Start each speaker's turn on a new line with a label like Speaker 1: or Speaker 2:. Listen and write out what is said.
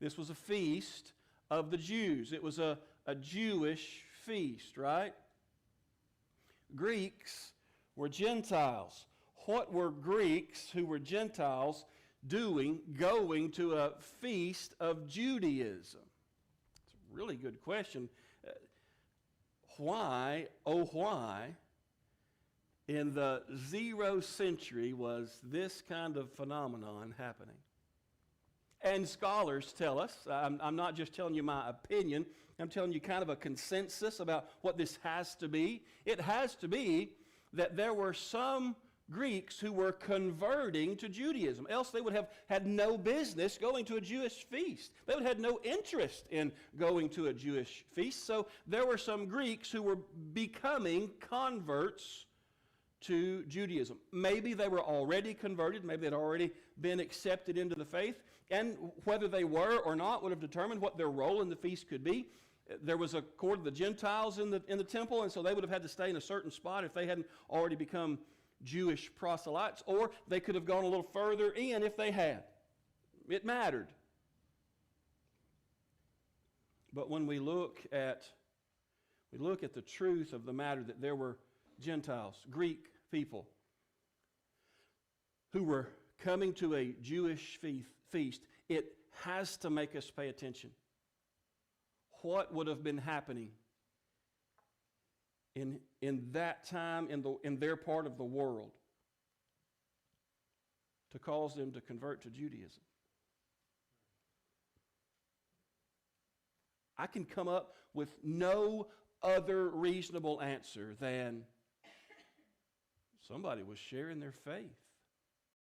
Speaker 1: This was a feast of the Jews. It was a Jewish feast, right? Greeks were Gentiles. What were Greeks who were Gentiles doing going to a feast of Judaism? It's a really good question. Why, oh why, in the 0 century was this kind of phenomenon happening? And scholars tell us, I'm not just telling you my opinion, I'm telling you kind of a consensus about what this has to be. It has to be that there were some Greeks who were converting to Judaism. Else they would have had no business going to a Jewish feast. They would have had no interest in going to a Jewish feast. So there were some Greeks who were becoming converts to Judaism. Maybe they were already converted, maybe they'd already been accepted into the faith, and whether they were or not would have determined what their role in the feast could be. There was a court of the Gentiles in the temple, and so they would have had to stay in a certain spot if they hadn't already become Jewish proselytes, or they could have gone a little further in if they had. It mattered. But when we look at the truth of the matter that there were Gentiles, Greek people, who were coming to a Jewish feast, it has to make us pay attention. What would have been happening in that time, in their part of the world, to cause them to convert to Judaism? I can come up with no other reasonable answer than somebody was sharing their faith.